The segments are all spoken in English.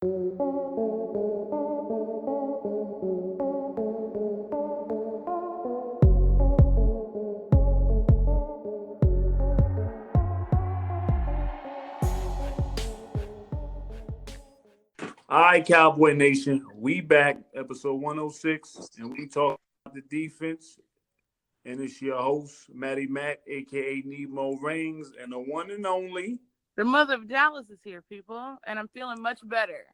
All right, Cowboy Nation, we back, episode 106, and we talk about the defense. And it's your host, Matty Mac, a.k.a. Nemo Rings, and the one and only. The mother of Dallas is here, people, and I'm feeling much better.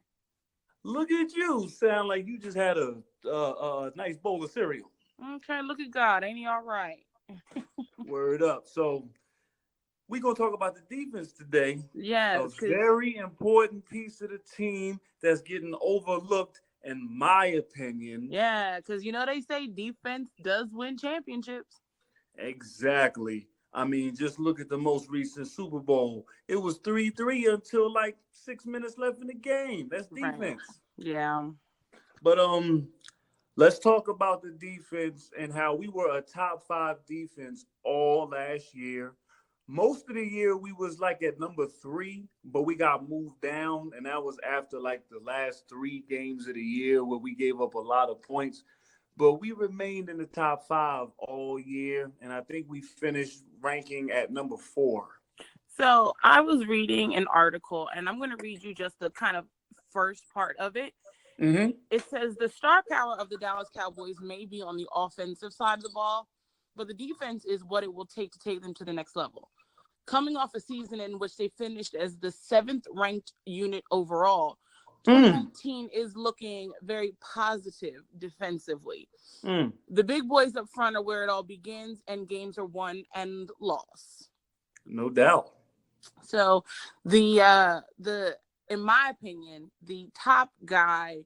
Look at you. Sound like you just had a nice bowl of cereal. Okay, look at God. Ain't he all right? Word up. So we're going to talk about the defense today. Yes. A very important piece of the team that's getting overlooked, in my opinion. Yeah, because they say defense does win championships. Exactly. I mean, just look at the most recent Super Bowl. It was 3-3 until like 6 minutes left in the game. That's defense. Right. Yeah. But let's talk about the defense and how we were a top 5 defense all last year. Most of the year we was like at number 3, but we got moved down, and that was after like the last 3 games of the year where we gave up a lot of points. But we remained in the top 5 all year, and I think we finished ranking at number 4. So I was reading an article, and I'm going to read you just the kind of first part of it. Mm-hmm. It says the star power of the Dallas Cowboys may be on the offensive side of the ball, but the defense is what it will take to take them to the next level. Coming off a season in which they finished as the 7th ranked unit overall, 2019 is looking very positive defensively. The big boys up front are where it all begins, and games are won and lost. No doubt. So the in my opinion, the top guy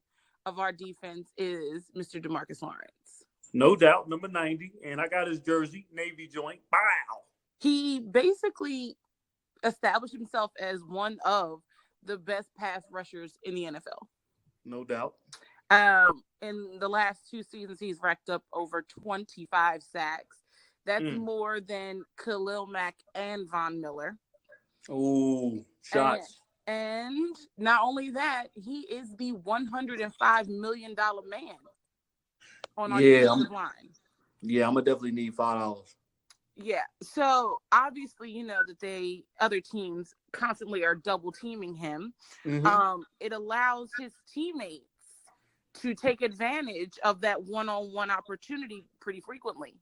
of our defense is Mr. DeMarcus Lawrence. No doubt, number 90, and I got his jersey, Navy joint. Bow. He basically established himself as one of the best pass rushers in the NFL. No doubt. In the last 2 seasons, he's racked up over 25 sacks. That's more than Khalil Mack and Von Miller. Oh, shots. And not only that, he is the $105 million man on our defensive line. Yeah, I'm going to definitely need $5. Yeah, so obviously, that other teams constantly are double teaming him. Mm-hmm. It allows his teammates to take advantage of that one-on-one opportunity pretty frequently.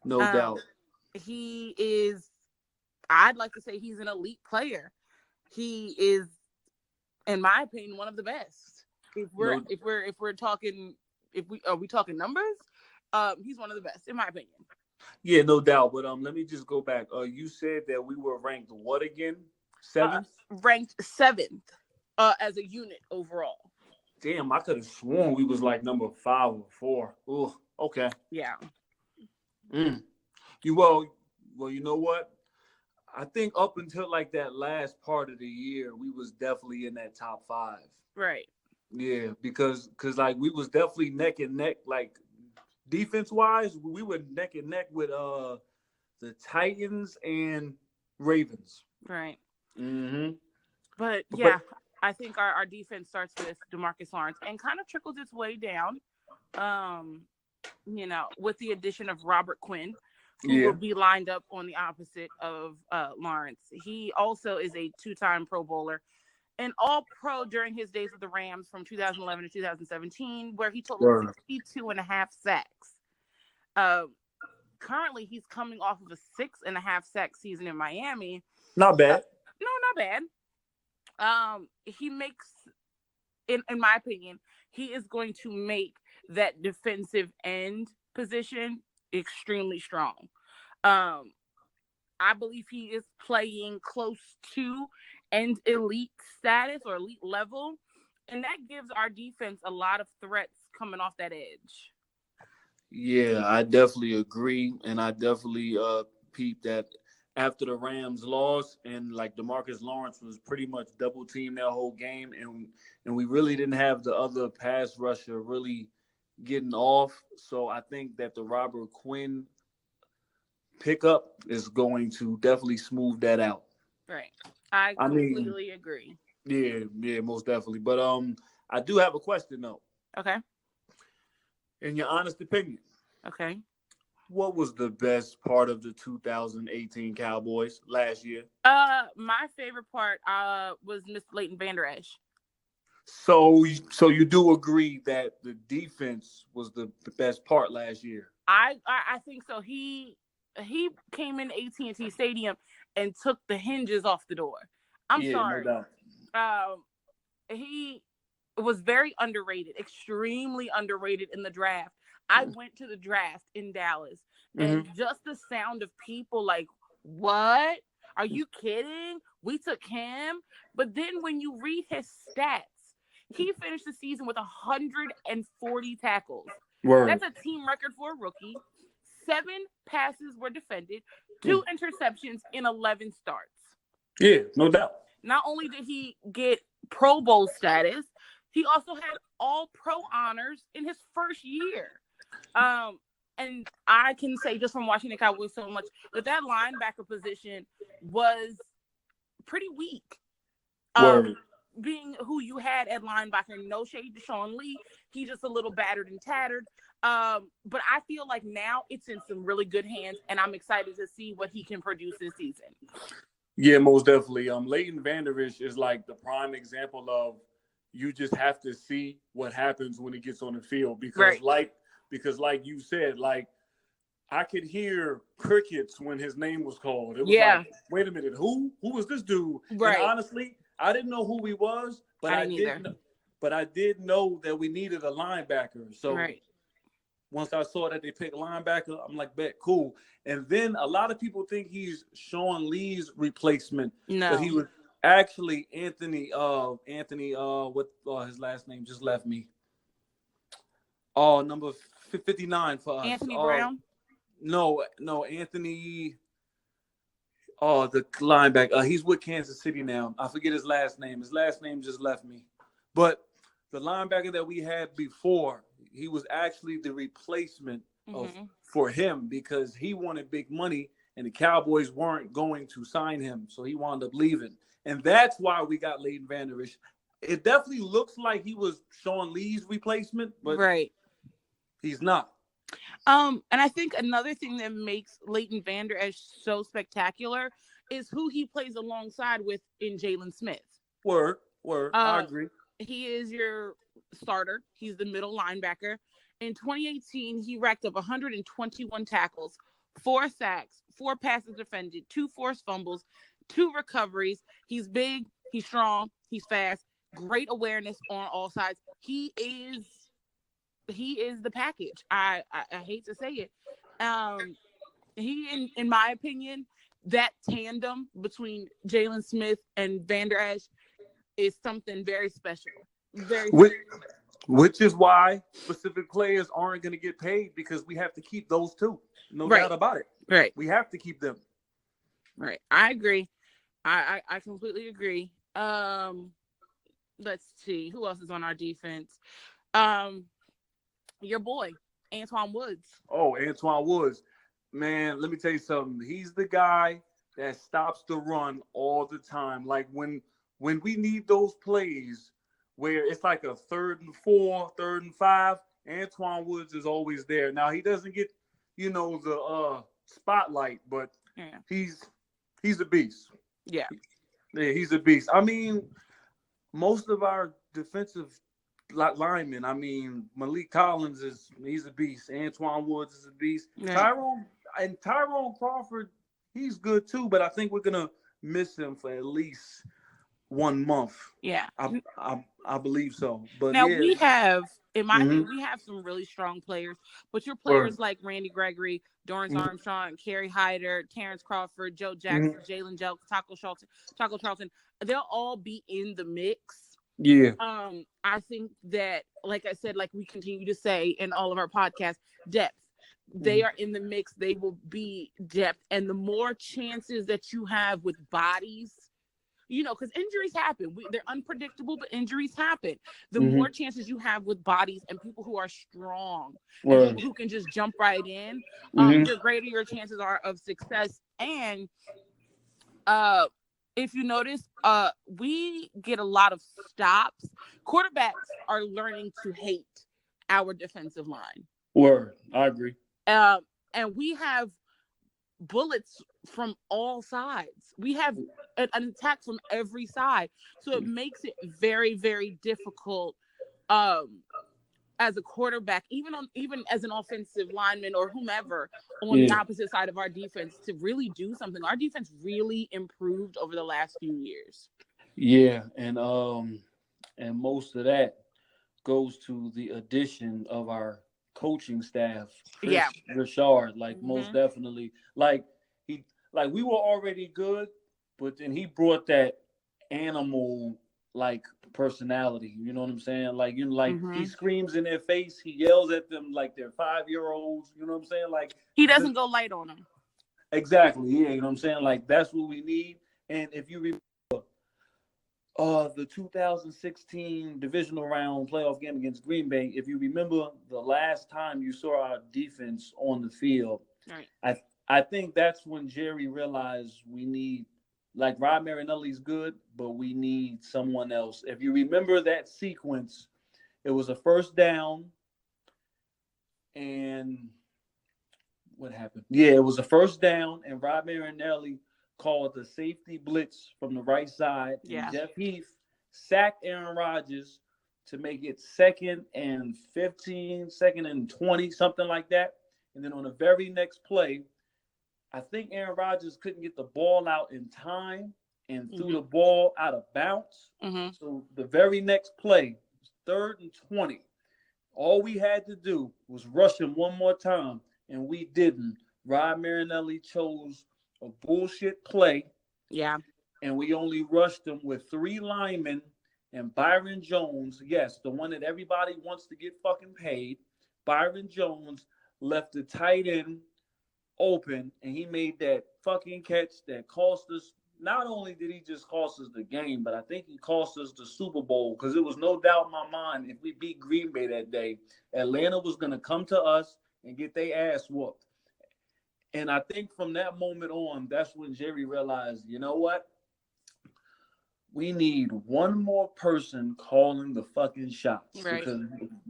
No doubt. He is, I'd like to say he's an elite player. He is, in my opinion, one of the best. If we're talking numbers, he's one of the best, in my opinion. Yeah, no doubt. But let me just go back. You said that we were ranked what again? 7th? Ranked 7th as a unit overall. Damn, I could have sworn we was like number 5 or 4. Oh, okay. Yeah. Well, you know what? I think up until like that last part of the year, we was definitely in that top 5. Right. Yeah, because like we was definitely neck and neck, like defense-wise, we were neck and neck with the Titans and Ravens. Right. Mm-hmm. But yeah, I think our defense starts with DeMarcus Lawrence and kind of trickles its way down, with the addition of Robert Quinn, who will be lined up on the opposite of Lawrence. He also is a 2-time Pro Bowler, an All-Pro during his days with the Rams from 2011 to 2017, where he totaled 62.5 sacks. Currently, he's coming off of a 6.5 sack season in Miami. Not bad. No, not bad. He makes, in my opinion, he is going to make that defensive end position extremely strong. I believe he is playing close to and elite status or elite level, and that gives our defense a lot of threats coming off that edge. Yeah, I definitely agree, and I definitely peeped that after the Rams lost, and like DeMarcus Lawrence was pretty much double teamed that whole game, and we really didn't have the other pass rusher really getting off. So I think that the Robert Quinn pickup is going to definitely smooth that out. Right. I completely agree. Yeah, most definitely. But I do have a question though. Okay. In your honest opinion, Okay. what was the best part of the 2018 Cowboys last year? My favorite part was Miss Leighton Vander Esch. So you do agree that the defense was the best part last year? I think so. He came in AT&T Stadium and took the hinges off the door. I'm Yeah, no sorry. doubt. Um, he was very underrated, extremely underrated in the draft. I went to the draft in Dallas, and Hmm. just the sound of people like, "What? Are you kidding? We took him." But then when you read his stats, he finished the season with 140 tackles. Word. That's a team record for a rookie. 7 passes were defended, 2 interceptions in 11 starts. Yeah, no doubt. Not only did he get Pro Bowl status, he also had all pro honors in his first year. Um, and I can say just from watching the Cowboys so much that linebacker position was pretty weak. Word. Being who you had at linebacker, no shade to Sean Lee, he's just a little battered and tattered. But I feel like now it's in some really good hands, and I'm excited to see what he can produce this season. Yeah, most definitely. Leighton Vander Esch is like the prime example of you just have to see what happens when he gets on the field Right. because like you said, like I could hear crickets when his name was called. It was Yeah. like, wait a minute, who was this dude? And Right. honestly, I didn't know who he was, but I didn't either. I did know that we needed a linebacker. So Right. once I saw that they picked linebacker, I'm like, bet, cool. And then a lot of people think he's Sean Lee's replacement, but he No. was actually what his last name just left me. Oh, number 59 for us. Anthony Brown. No, Anthony. Oh, the linebacker. He's with Kansas City now. I forget his last name. His last name just left me. But the linebacker that we had before, he was actually the replacement for him because he wanted big money and the Cowboys weren't going to sign him. So he wound up leaving. And that's why we got Leighton Vander Esch. It definitely looks like he was Sean Lee's replacement, but right. He's not. And I think another thing that makes Leighton Vander Esch so spectacular is who he plays alongside with in Jalen Smith. Word. I agree. He is your starter. He's the middle linebacker. In 2018, he racked up 121 tackles, 4 sacks, 4 passes defended, 2 forced fumbles, 2 recoveries. He's big, he's strong, he's fast, great awareness on all sides. He is the package. I hate to say it. He in my opinion, that tandem between Jalen Smith and Vander Esch is something very special. Which is why specific players aren't going to get paid because we have to keep those two. No doubt about it. Right. We have to keep them. Right. I agree. I completely agree. Let's see who else is on our defense. Your boy Antoine Woods. Oh, Antoine Woods, man. Let me tell you something. He's the guy that stops the run all the time. Like when we need those plays where it's like a 3rd and 4, 3rd and 5, Antoine Woods is always there. Now he doesn't get, the spotlight, but he's a beast. Yeah, he's a beast. I mean, most of our defensive linemen. I mean, Malik Collins he's a beast. Antoine Woods is a beast. Yeah. Tyrone Crawford, he's good too, but I think we're gonna miss him for at least 1 month. Yeah, I believe so. But now yeah. we have, in my opinion, we have some really strong players. But your players like Randy Gregory, Dorrance Armstrong, Kerry Hyder, Terrence Crawford, Joe Jackson, Jalen Jelks, Taco Charlton, they'll all be in the mix. Yeah. I think that, like I said, like we continue to say in all of our podcasts, depth. They are in the mix. They will be depth. And the more chances that you have with bodies, because injuries happen. They're unpredictable, but injuries happen. The more chances you have with bodies and people who are strong and people who can just jump right in, the greater your chances are of success. And if you notice, we get a lot of stops. Quarterbacks are learning to hate our defensive line. Word, I agree. And we have bullets from all sides. We have an attack from every side. So it makes it very, very difficult um as a quarterback, even as an offensive lineman or whomever on the Yeah, opposite side of our defense to really do something. Our defense really improved over the last few years. yeah, and most of that goes to the addition of our coaching staff, Yeah. Chris Richard. Like most Hmm. definitely, he, like we were already good, but then he brought that animal like personality. You know what I'm saying? Like like he Hmm. screams in their face, he yells at them like they're 5 year olds. You know what I'm saying? Like He the, doesn't go light on them. exactly, yeah. You know what I'm saying? Like that's what we need. And if you the 2016 divisional round playoff game against Green Bay. If you remember the last time you saw our defense on the field, Right. I I think that's when Jerry realized we need, like, Rod Marinelli's good, but we need someone else. If you remember that sequence, it was a first down, and what happened? Yeah, it was a first down, and Rod Marinelli called the safety blitz from the right side, and Yeah. Jeff Heath sacked Aaron Rodgers to make it 2nd and 15, 2nd and 20, something like that. And then on the very next play, I think Aaron Rodgers couldn't get the ball out in time and threw the Hmm. ball out of bounds. Hmm. So the very next play, 3rd and 20, all we had to do was rush him one more time, and we didn't. Rod Marinelli chose a bullshit play, Yeah. and we only rushed him with 3 linemen and Byron Jones. Yes, the one that everybody wants to get fucking paid. Byron Jones left the tight end open, and he made that fucking catch that cost us. Not only did he just cost us the game, but I think he cost us the Super Bowl, because it was no doubt in my mind, if we beat Green Bay that day, Atlanta was going to come to us and get their ass whooped. And I think from that moment on, that's when Jerry realized, you know what? We need one more person calling the fucking shots, Right.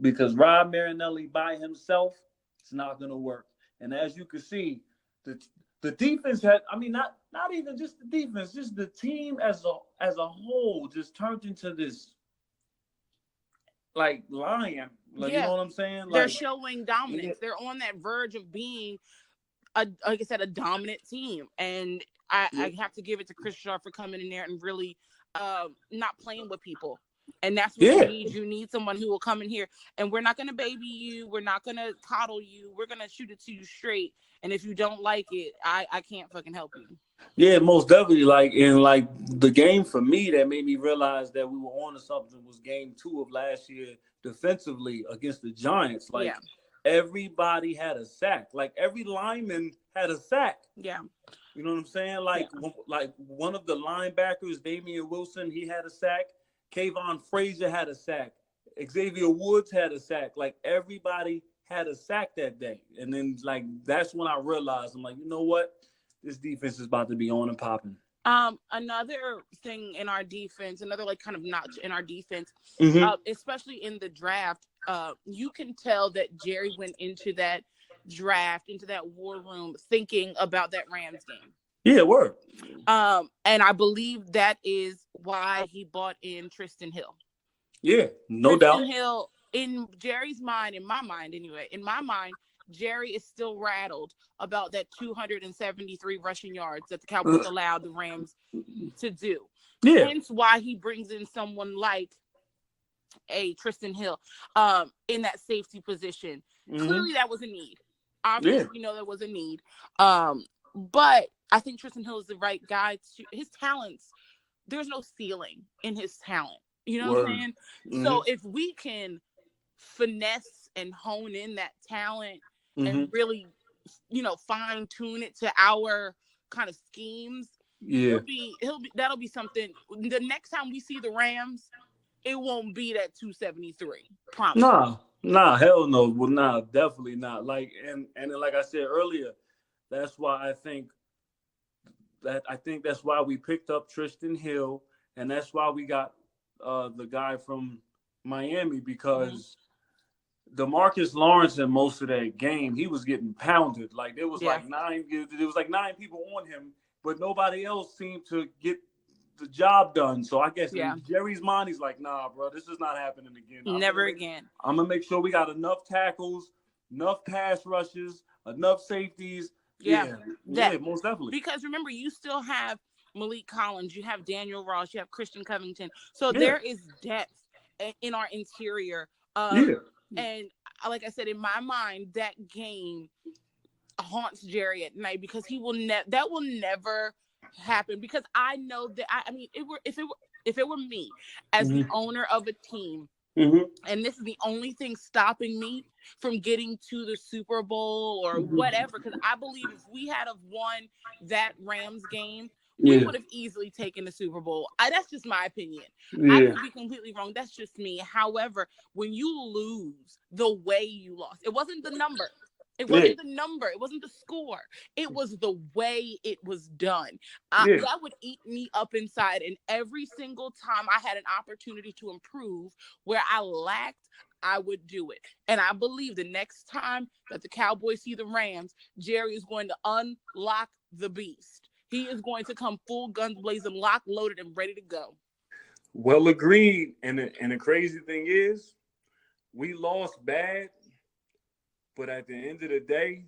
because Rob Marinelli by himself, it's not gonna work. And as you can see, the the defense had, I mean, not even just the defense, just the team as a whole just turned into this like lion. Like, you know Yeah. what I'm saying? They're Like, showing yeah, dominance. They're on that verge of being like I said, a dominant team. And yeah, I have to give it to Chris Shaw for coming in there and really not playing with people. And that's what you yeah. need. You need someone who will come in here and we're not going to baby you. We're not going to coddle you. We're going to shoot it to you straight. And if you don't like it, I can't fucking help you. Yeah, most definitely. Like, in like the game for me that made me realize that we were on to something was game 2 of last year defensively against the Giants. Yeah. Like, everybody had a sack. Like, every lineman had a sack. Yeah. You know what I'm saying? Yeah. Like one of the linebackers, Damian Wilson, he had a sack. Kayvon Frazier had a sack. Xavier Woods had a sack. Like, everybody had a sack that day. And then, like, that's when I realized, I'm like, you know what? This defense is about to be on and popping. Another thing in our defense, another like kind of notch in our defense, Mm-hmm. especially in the draft, you can tell that Jerry went into that draft, into that war room, thinking about that Rams game. Yeah, word. And I believe that is why he bought in Tristan Hill. Yeah, no doubt. Tristan Hill, in Jerry's mind, in my mind anyway, in my mind, Jerry is still rattled about that 273 rushing yards that the Cowboys allowed the Rams to do. Yeah. Hence why he brings in someone like a Tristan Hill in that safety position. Mm-hmm. Clearly that was a need. Yeah. Obviously, we know there was a need. But I think Tristan Hill is the right guy to his talents. There's no ceiling in his talent. You know what I'm Word. saying? Mm-hmm. So if we can finesse and hone in that talent Mm-hmm. and really, fine tune it to our kind of schemes, Yeah. that'll be something. The next time we see the Rams, it won't be that 273. Promise. Nah, hell no. Well, nah, definitely not. Like, and then, like I said earlier, that's why I think I think that's why we picked up Tristan Hill, and that's why we got the guy from Miami, because DeMarcus Lawrence in most of that game, he was getting pounded. Like there was like nine people on him, but nobody else seemed to get the job done. So I guess in Jerry's mind, he's like, nah, bro, this is not happening again. Never again. I'm gonna make sure we got enough tackles, enough pass rushes, enough safeties. Yeah, most definitely. Because remember, you still have Malik Collins, you have Daniel Ross, you have Christian Covington. So there is depth in our interior. And like I said, in my mind, that game haunts Jerry at night, because he will that will never happen. Because I know that if it were me as the owner of a team, and this is the only thing stopping me from getting to the Super Bowl or whatever, because I believe if we had have won that Rams game, we would have easily taken the Super Bowl. That's just my opinion. I could be completely wrong. That's just me. However, when you lose the way you lost, it wasn't the number. It wasn't the number. It wasn't the score. It was the way it was done. That would eat me up inside. And every single time I had an opportunity to improve where I lacked, I would do it. And I believe the next time that the Cowboys see the Rams, Jerry is going to unlock the beast. He is going to come full guns blazing, locked, loaded, and ready to go. Well, agreed. And the crazy thing is, we lost bad, but at the end of the day,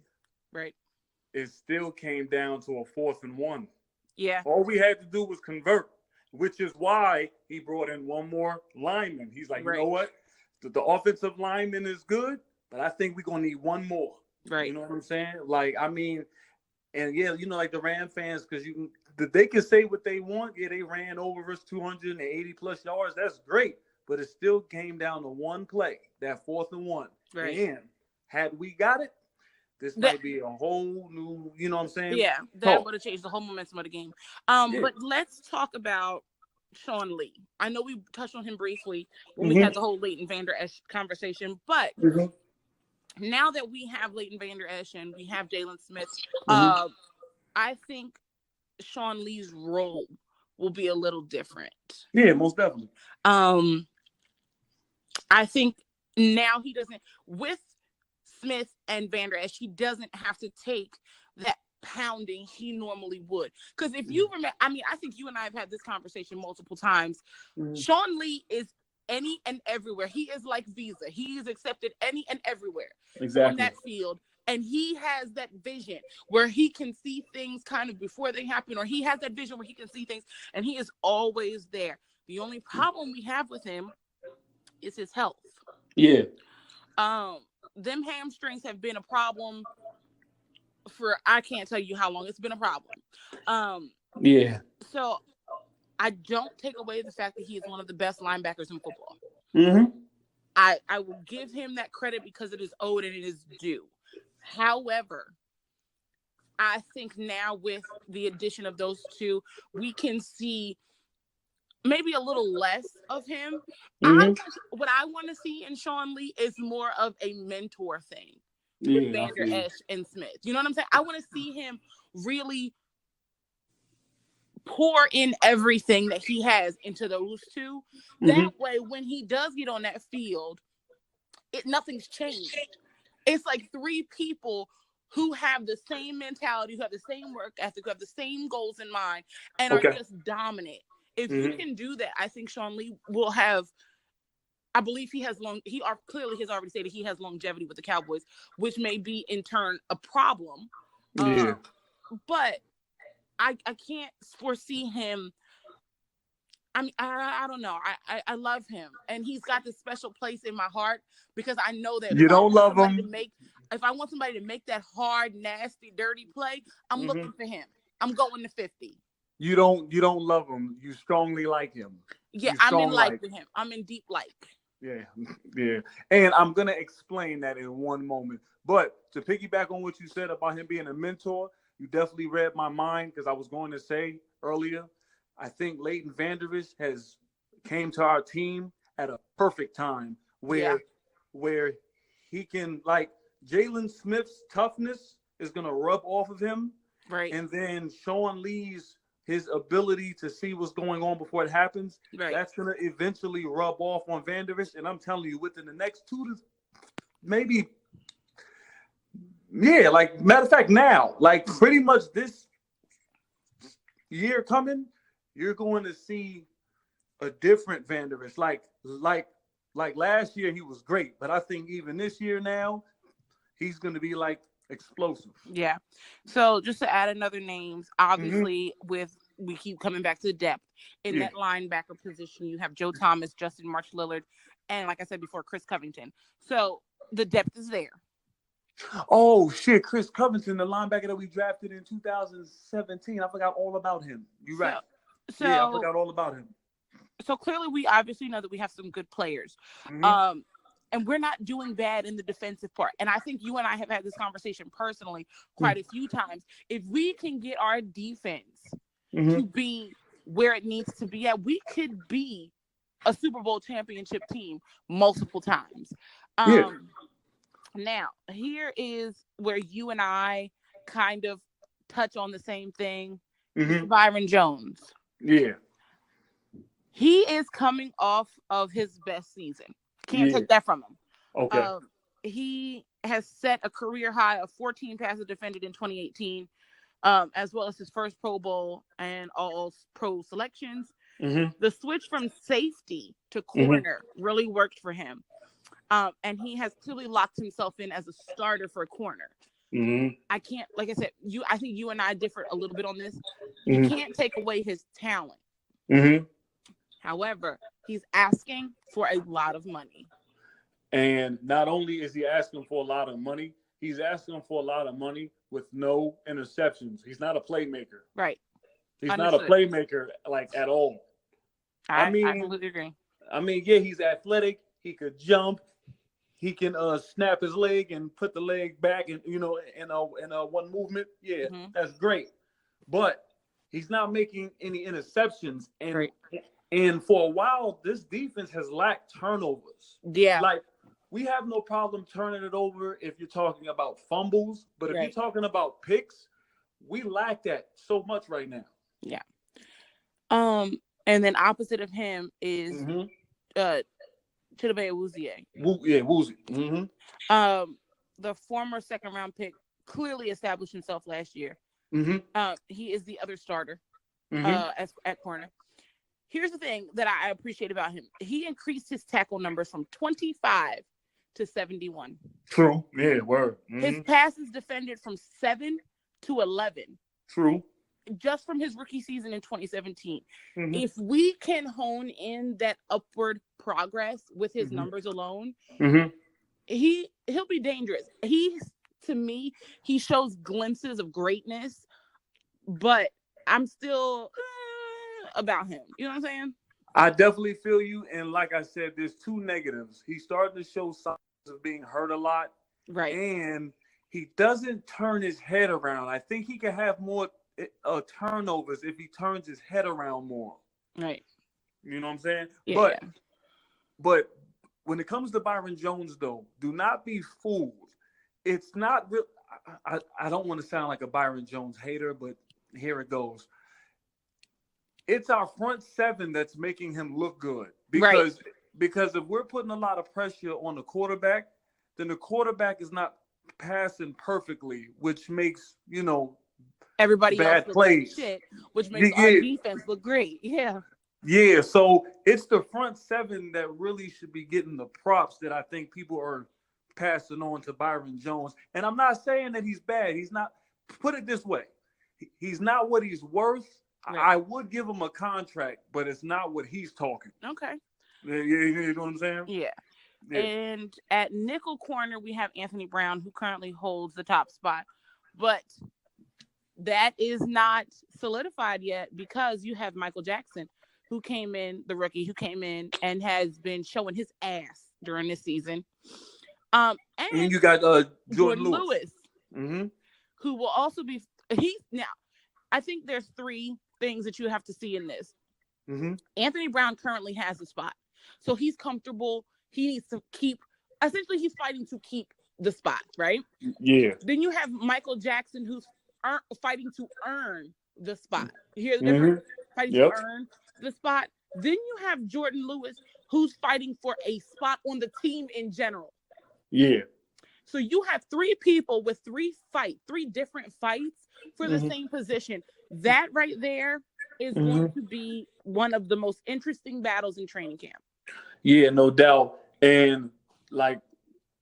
it still came down to a 4th and 1. Yeah. All we had to do was convert, which is why he brought in one more lineman. He's like, you know what? The offensive lineman is good, but I think we're going to need one more. Right. You know what I'm saying? Like, I mean, and like the Ram fans, because they can say what they want. Yeah, they ran over us 280 plus yards. That's great. But it still came down to one play, that 4th and 1. Right. And had we got it, this might be a whole new, you know what I'm saying? Yeah, that would have changed the whole momentum of the game. But let's talk about Sean Lee. I know we touched on him briefly when we had the whole Leighton Vander Esch conversation, but now that we have Leighton Vander Esch and we have Jalen Smith, I think Sean Lee's role will be a little different. Yeah, most definitely. I think now he doesn't, with Smith and Vander Esch, he doesn't have to take that pounding he normally would. Because if you remember, I think you and I have had this conversation multiple times. Sean Lee is any and everywhere. He is like Visa. He is accepted any and everywhere on that field. And he has that vision where he can see things kind of before they happen, or he has that vision where he can see things, and he is always there. The only problem we have with him is his health. Yeah. Them hamstrings have been a problem for, I can't tell you how long it's been a problem. So I don't take away the fact that he is one of the best linebackers in football. I will give him that credit because it is owed and it is due. However, I think now with the addition of those two, we can see maybe a little less of him. What I want to see in Sean Lee is more of a mentor thing with Vander Esch and Smith. You know what I'm saying? I want to see him really pour in everything that he has into those two. That way, when he does get on that field, nothing's changed. It's like 3 people who have the same mentality, who have the same work ethic, who have the same goals in mind, and are just dominant. If he can do that, I think Sean Lee will have, I believe he clearly has already stated he has longevity with the Cowboys, which may be in turn a problem. But I can't foresee him. I don't know. I love him, and he's got this special place in my heart because I know that you don't love him. If I want somebody to make that hard, nasty, dirty play, I'm looking for him. I'm going to 50. You don't love him. You strongly like him. Yeah, I'm in like with him. I'm in deep like. Yeah. And I'm gonna explain that in one moment. But to piggyback on what you said about him being a mentor, you definitely read my mind, because I was going to say earlier, I think Leighton Vander Esch has came to our team at a perfect time where he can, like, Jalen Smith's toughness is gonna rub off of him. Right. And then Sean Lee's his ability to see what's going on before it happens, Right. that's going to eventually rub off on Vanderbilt. And I'm telling you, within the next 2 to maybe, yeah, like matter of fact, now, like pretty much this year coming, you're going to see a different Vanderbilt. Like last year, he was great, but I think even this year now, he's going to be like explosive. Yeah. So just to add another names, obviously we keep coming back to the depth in that linebacker position. You have Joe Thomas, Justin March Lillard, and like I said before, Chris Covington. So the depth is there. Oh shit, Chris Covington, the linebacker that we drafted in 2017. I forgot all about him. You're right. So Yeah, I forgot all about him. So clearly we obviously know that we have some good players. And we're not doing bad in the defensive part. And I think you and I have had this conversation personally quite a few times. If we can get our defense to be where it needs to be at, we could be a Super Bowl championship team multiple times. Now, here is where you and I kind of touch on the same thing. Byron Jones. Yeah. He is coming off of his best season. Can't take that from him. Okay. He has set a career high of 14 passes defended in 2018, as well as his first Pro Bowl and all pro selections. The switch from safety to corner really worked for him. And he has clearly locked himself in as a starter for a corner. I can't, like I said, I think you and I differ a little bit on this. You can't take away his talent. However, he's asking for a lot of money. And not only is he asking for a lot of money, he's asking for a lot of money with no interceptions. He's not a playmaker. Right. He's not a playmaker, like, at all. I completely agree. I mean, yeah, he's athletic. He could jump. He can snap his leg and put the leg back in one movement. Yeah, that's great. But he's not making any interceptions. And for a while, this defense has lacked turnovers. Yeah. Like, we have no problem turning it over if you're talking about fumbles. But if you're talking about picks, we lack that so much right now. Yeah. And then opposite of him is Chidobe Awuzie. Woozie. The former second-round pick clearly established himself last year. He is the other starter at corner. Here's the thing that I appreciate about him. He increased his tackle numbers from 25 to 71. True. Yeah, word. His passes defended from 7 to 11. True. Just from his rookie season in 2017. If we can hone in that upward progress with his numbers alone, he'll be dangerous. To me, he shows glimpses of greatness, but I'm still about him. You know what I'm saying? I definitely feel you. And like I said, there's two negatives. He's starting to show signs of being hurt a lot. Right. And he doesn't turn his head around. I think he can have more turnovers if he turns his head around more. Right. You know what I'm saying? Yeah, but when it comes to Byron Jones, though, do not be fooled. It's not real. I don't want to sound like a Byron Jones hater, but here it goes. It's our front seven that's making him look good. Because if we're putting a lot of pressure on the quarterback, then the quarterback is not passing perfectly, which makes, everybody bad else plays. Like shit, which makes our defense look great. Yeah. Yeah, so it's the front seven that really should be getting the props that I think people are passing on to Byron Jones. And I'm not saying that he's bad. He's not. Put it this way. He's not what he's worth. Right. I would give him a contract, but it's not what he's talking. Okay. You know what I'm saying? Yeah. And at nickel corner, we have Anthony Brown, who currently holds the top spot. But that is not solidified yet because you have Michael Jackson, who came in, the rookie, who came in and has been showing his ass during this season. And you got Jordan Lewis. Who will also be now. I think there's three things that you have to see in this. Anthony Brown currently has a spot, so he's comfortable. He needs to he's fighting to keep the spot, right? Yeah. Then you have Michael Jackson, who's fighting to earn the spot. You hear the Mm-hmm. difference? Fighting to Yep. earn the spot. Then you have Jordan Lewis, who's fighting for a spot on the team in general. Yeah. So you have three people with three different fights for the Mm-hmm. same position. That right there is Mm-hmm. going to be one of the most interesting battles in training camp. Yeah, no doubt. And like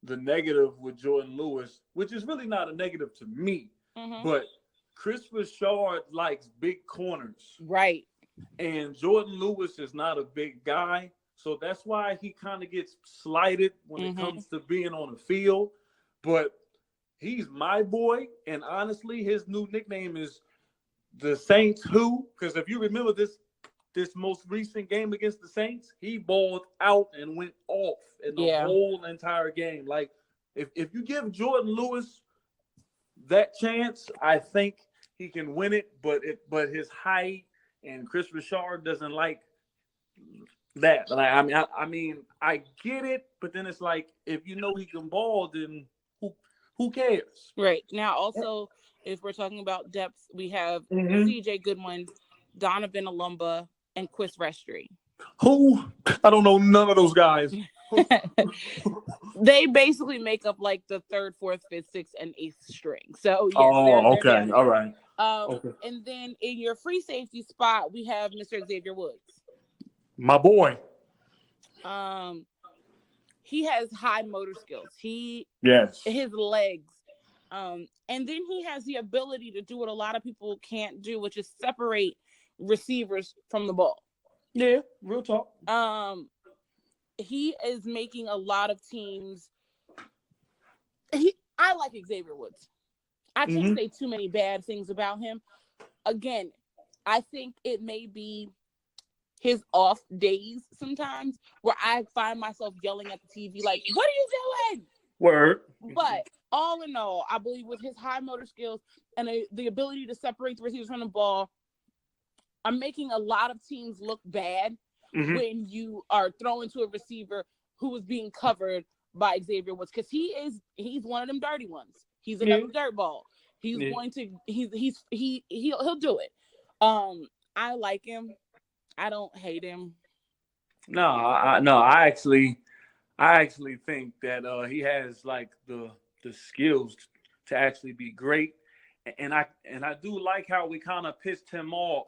the negative with Jordan Lewis, which is really not a negative to me, Mm-hmm. but Chris Richard likes big corners. Right. And Jordan Lewis is not a big guy. So that's why he kind of gets slighted when it Mm-hmm. comes to being on the field. But he's my boy. And honestly, his new nickname is the Saints Who. Because if you remember this most recent game against the Saints, he balled out and went off in the Yeah. whole entire game. Like, if you give Jordan Lewis that chance, I think he can win it. But his height and Chris Richard doesn't like that. Like, I get it, but then it's like if you know he can ball, then who cares? Right. Now, also, if we're talking about depth, we have Mm-hmm. CJ Goodwin, Donovan Alumba, and Chris Restry. Who? I don't know none of those guys. They basically make up like the third, fourth, fifth, sixth, and eighth string. So yes, Oh, they're okay, all right. Okay. And then in your free safety spot, we have Mr. Xavier Woods. My boy. He has high motor skills. Yes. His legs. And then he has the ability to do what a lot of people can't do, which is separate receivers from the ball. Yeah, real talk. He is making a lot of teams. I like Xavier Woods. I can't say too many bad things about him. Again, I think it may be his off days sometimes where I find myself yelling at the TV like, what are you doing? Word. But all in all, I believe with his high motor skills and the ability to separate the receivers from the ball, I'm making a lot of teams look bad when you are throwing to a receiver who is being covered by Xavier Woods, because he's one of them dirty ones. He's another dirt ball. He'll do it. I like him. I don't hate him. No, I actually think that he has like the skills to actually be great, and I do like how we kind of pissed him off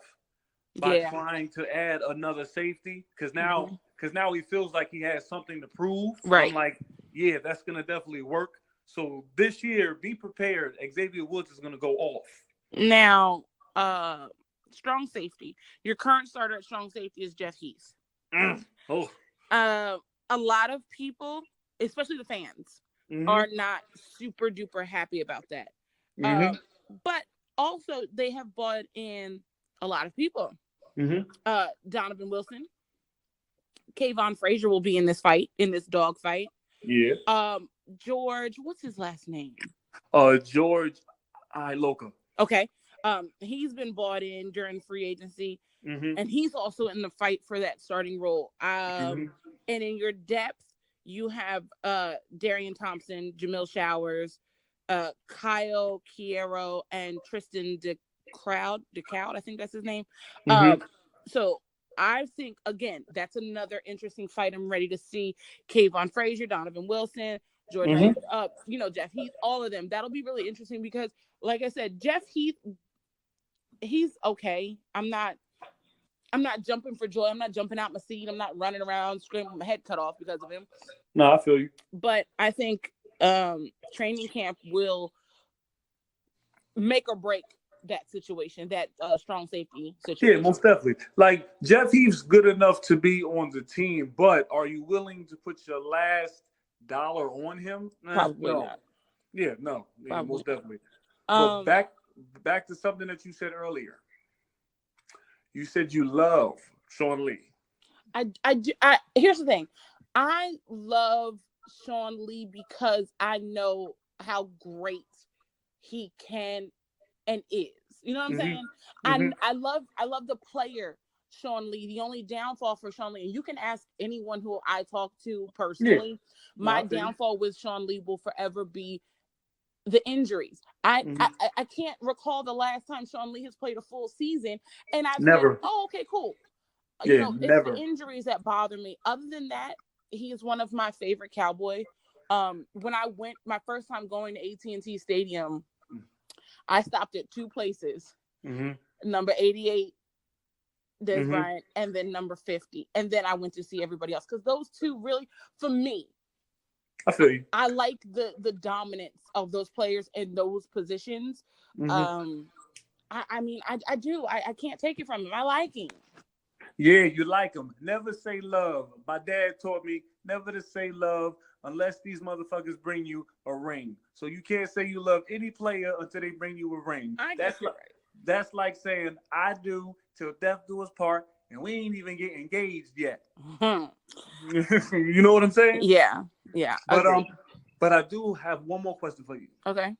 by trying to add another safety, because now he feels like he has something to prove. Right. I'm like, yeah, that's gonna definitely work. So this year, be prepared. Xavier Woods is gonna go off. Now, strong safety. Your current starter at strong safety is Jeff Heath. Oh. A lot of people, especially the fans, are not super duper happy about that. But also they have brought in a lot of people. Donovan Wilson, Kayvon Frazier will be in this dog fight. Yeah. George, what's his last name? George Iloka. Okay. He's been brought in during free agency, and he's also in the fight for that starting role. And in your depth, you have Darian Thompson, Jamil Showers, Kyle Quiero, and Tristan DeCrowd, I think that's his name. So I think, again, that's another interesting fight. I'm ready to see Kayvon Frazier, Donovan Wilson, George, Jeff Heath, all of them. That'll be really interesting because, like I said, Jeff Heath, he's okay. I'm not jumping for joy. I'm not jumping out my seat. I'm not running around screaming with my head cut off because of him. No, I feel you. But I think training camp will make or break that situation, that strong safety situation. Yeah, most definitely. Like, Jeff Heath's good enough to be on the team, but are you willing to put your last dollar on him? Probably not. Yeah, no. Yeah, most definitely. Um, But back to something that you said earlier. You said you love Sean Lee. I do. Here's the thing. I love Sean Lee because I know how great he can and is. You know what I'm saying? I love the player Sean Lee. The only downfall for Sean Lee, and you can ask anyone who I talk to personally, my downfall with Sean Lee will forever be the injuries. I, Mhm. I I can't recall the last time Sean Lee has played a full season, and I've said, Never. "Oh, okay, cool." Yeah, It's the never. injuries that bother me. Other than that, he is one of my favorite Cowboy. When I went my first time going to AT&T Stadium, I stopped at two places: Mhm. number 88, Des Mhm. Bryant, and then number 50, and then I went to see everybody else because those two really, for me, I feel you. I like the dominance of those players in those positions. Mhm. Um, I mean, I do. I can't take it from him. I like him. Yeah, you like them. Never say love. My dad taught me never to say love unless these motherfuckers bring you a ring. So you can't say you love any player until they bring you a ring. I guess you're right. That's like saying I do till death do us part, and we ain't even get engaged yet. Hmm. You know what I'm saying? Yeah, yeah, But agreed. but I do have one more question for you. Okay.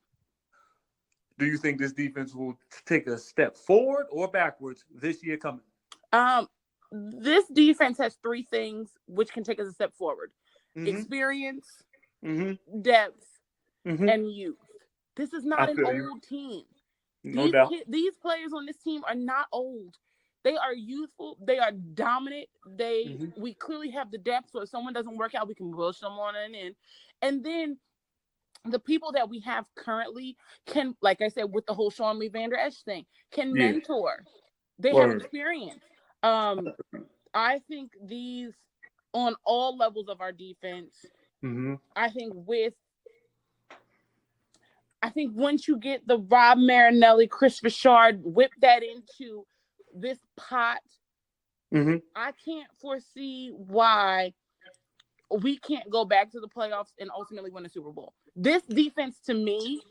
Do you think this defense will take a step forward or backwards this year coming? Um, this defense has three things which can take us a step forward: Mm-hmm. experience, Mm-hmm. depth, Mm-hmm. and youth. This is I not an feel you. old team. No doubt. These players on this team are not old. They are youthful. They are dominant. Mm-hmm. We clearly have the depth. So if someone doesn't work out, we can push someone in. And then the people that we have currently can, like I said, with the whole Sean Lee Vander Esch thing, can Yeah. mentor. They have Word. experience. Um, I think these on all levels of our defense. Mm-hmm. I think with I think once you get the Rob Marinelli, Chris Richard, whip that into this pot, Mm-hmm. I can't foresee why we can't go back to the playoffs and ultimately win a Super Bowl. This defense to me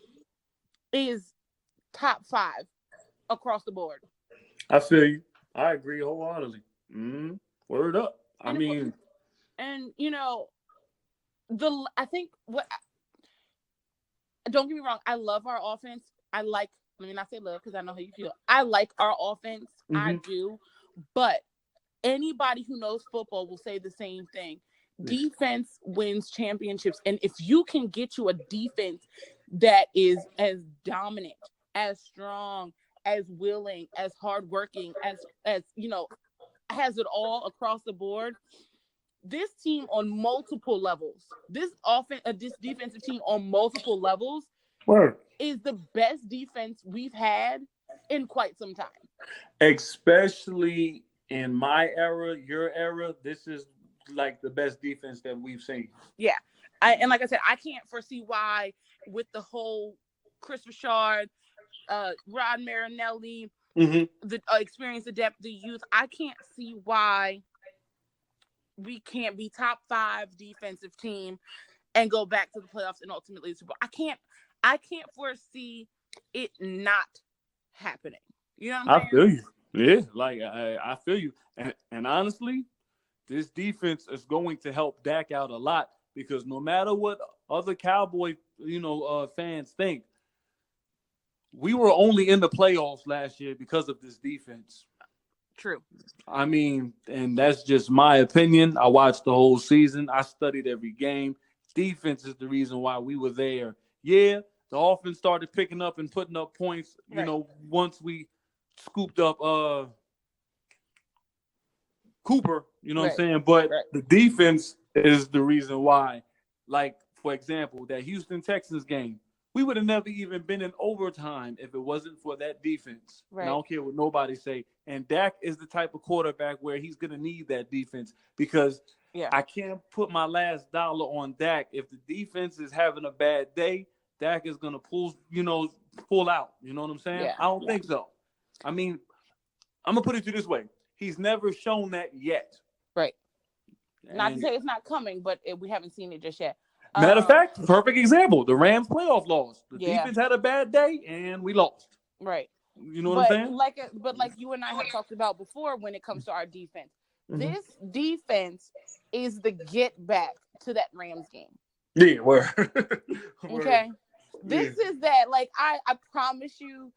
is top 5 across the board. I feel you. I agree wholeheartedly. Mm-hmm. Word up. I And it will, mean, and I think what don't get me wrong, I love our offense. Let me not say love because I know how you feel. I like our offense. I mm-hmm. do. But anybody who knows football will say the same thing. Defense wins championships. And if you can get you a defense that is as dominant, as strong, as willing, as hardworking, has it all across the board, this team on multiple levels, this defensive team on multiple levels Word. is the best defense we've had in quite some time. Especially in my era, your era, this is like the best defense that we've seen. Yeah. And like I said, I can't foresee why with the whole Chris Richard, Rod Marinelli, Mm-hmm. the experience, the depth, the youth, I can't see why we can't be top 5 defensive team and go back to the playoffs and ultimately the Super Bowl. I can't foresee it not happening. You know what I'm I saying? feel you. Yeah, like I feel you. And honestly, this defense is going to help Dak out a lot because no matter what other Cowboy, fans think, we were only in the playoffs last year because of this defense. True. I mean, and that's just my opinion. I watched the whole season. I studied every game. Defense is the reason why we were there. Yeah, the offense started picking up and putting up points, Right. once we scooped up Cooper, you know what I'm Right. saying? But Right. the defense is the reason why. Like, for example, that Houston Texans game, we would have never even been in overtime if it wasn't for that defense. And I Right. don't care what nobody say. And Dak is the type of quarterback where he's going to need that defense because Yeah. I can't put my last dollar on Dak. If the defense is having a bad day, Dak is going to pull out. You know what I'm saying? Yeah. I don't Yeah. think so. I mean, I'm going to put it to you this way. He's never shown that yet. Right. Not to And say it's not coming, but we haven't seen it just yet. matter of fact, perfect example, the Rams playoff loss. The Yeah. defense had a bad day and we lost. Right. You know what I'm saying? Like you and I have talked about before when it comes to our defense. Mm-hmm. This defense is the get back to that Rams game. Yeah, word. Okay. This is that, like, I promise you,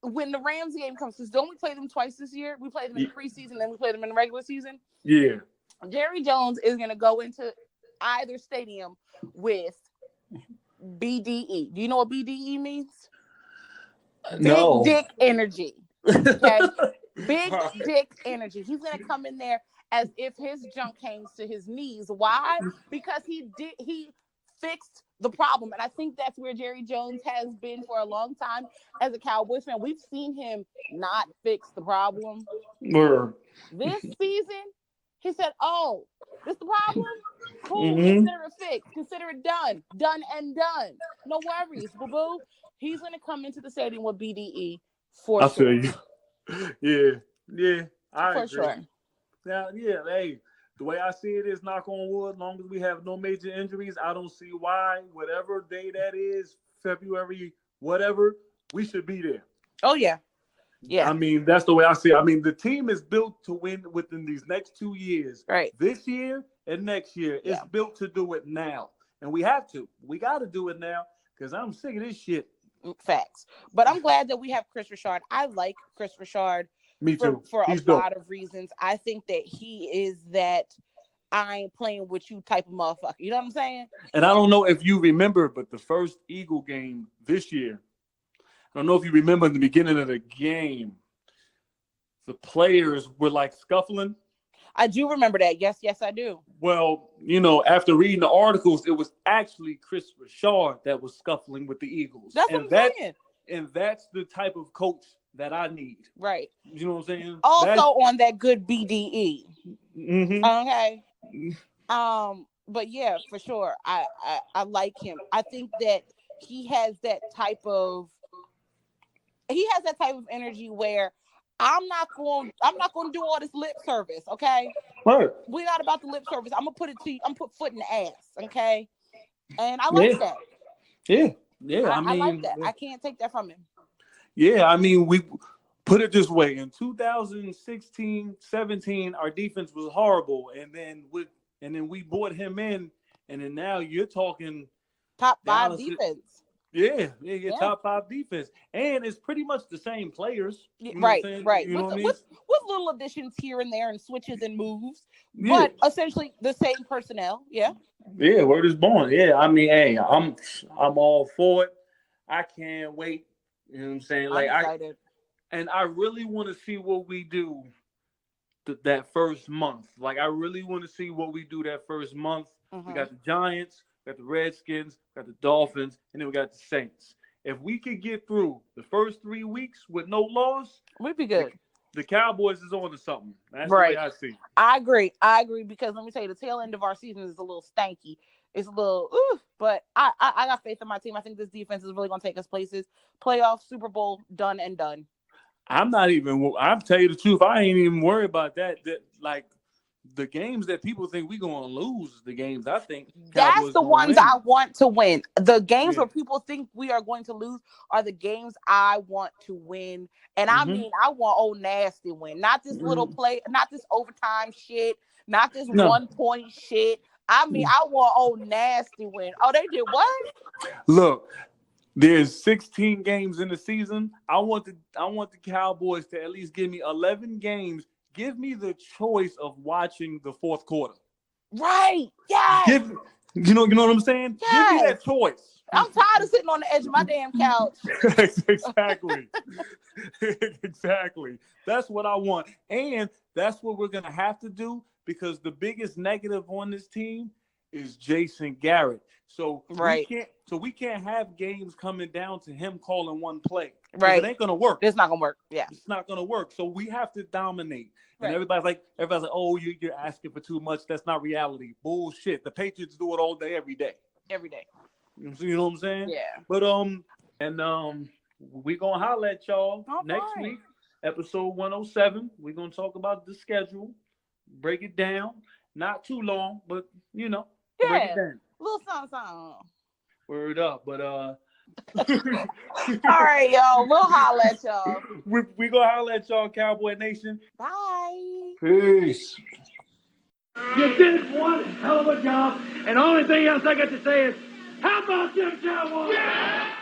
when the Rams game comes, because don't we play them twice this year? We play them in the preseason, then we play them in the regular season. Yeah. Jerry Jones is going to go into either stadium with BDE. Do you know what BDE means? Big No. dick energy. Okay. Big dick energy. He's gonna come in there as if his junk hangs to his knees. Why? Because he fixed the problem. And I think that's where Jerry Jones has been for a long time as a Cowboys fan. We've seen him not fix the problem. Word. This season, he said, "Oh, this the problem? Cool. Mhm. Consider it fixed. Consider it done. Done and done. No worries, boo-boo." He's gonna come into the stadium with BDE for I sure. feel you. Yeah, I For agree. sure. Now, yeah, hey, the way I see it is, knock on wood, as long as we have no major injuries, I don't see why, whatever day that is, February, whatever, we should be there. Oh yeah. Yeah. I mean, that's the way I see it. I mean, the team is built to win within these next 2 years. Right. This year and next year. It's Yeah. built to do it now. And we have to. We got to do it now because I'm sick of this shit. Facts. But I'm glad that we have Chris Richard. I like Chris Richard. Me too. For He's a dope. lot of reasons. I think that he is that I ain't playing with you type of motherfucker. You know what I'm saying? And I don't know if you remember, but the first Eagle game this year, I don't know if you remember in the beginning of the game, the players were like scuffling. I do remember that. Yes, I do. Well, after reading the articles, it was actually Chris Richard that was scuffling with the Eagles. That's what I'm saying. And that's the type of coach that I need. Right. You know what I'm saying? Also on that good BDE. Mm-hmm. Okay. But yeah, for sure. I like him. I think that he has that type of energy where I'm not going to do all this lip service, okay? Right. We're not about the lip service. I'm gonna put it to you. I'm put foot in the ass, okay? And I like that. Yeah. I like that. I can't take that from him. Yeah, I mean, we put it this way: in 2016, 17, our defense was horrible, and then we brought him in, and then now you're talking top 5 defense. Yeah, top 5 defense, and it's pretty much the same players. Right. You know what I mean? With little additions here and there and switches and moves, but essentially the same personnel. Yeah. Yeah, word is born. Yeah, I mean, hey, I'm all for it. I can't wait. You know what I'm saying? Like, I'm excited. I really want to see what we do that first month. Like, I really want to see what we do that first month. Mm-hmm. We got the Giants, got the Redskins, got the Dolphins, and then we got the Saints. If we could get through the first 3 weeks with no loss, we'd be good. The Cowboys is on to something. That's right. The way I see. I agree because let me tell you, the tail end of our season is a little stanky. It's a little, but I got faith in my team. I think this defense is really going to take us places. Playoffs, Super Bowl, done and done. I'm tell you the truth, I ain't even worried about that. Like, the games that people think we're going to lose, the games I think that's the ones I want to win. The games where people think we are going to lose are the games I want to win. And I mean, I want old nasty win, not this little play, not this overtime shit, not this 1 point shit. I mean, I want old nasty win. Oh, they did what? Look, there's 16 games in the season. I want the Cowboys to at least give me 11 games. Give me the choice of watching the fourth quarter. Right. Yes. You know what I'm saying? Yes. Give me that choice. I'm tired of sitting on the edge of my damn couch. Exactly. Exactly. That's what I want. And that's what we're going to have to do because the biggest negative on this team is Jason Garrett. So we can't have games coming down to him calling one play. Right. It ain't gonna work. It's not gonna work. Yeah. It's not gonna work. So we have to dominate. Right. And everybody's like, oh, you're asking for too much. That's not reality. Bullshit. The Patriots do it all day, every day. Every day. You know what I'm saying? Yeah. But we gonna holler at y'all next week, episode 107. We're gonna talk about the schedule, break it down. Not too long, but break it down. Little something. Word up, but all right, y'all. We'll holler at y'all. We gonna holler at y'all, Cowboy Nation. Bye. Peace. You did one hell of a job, and the only thing else I got to say is, how about them Cowboys? Yeah!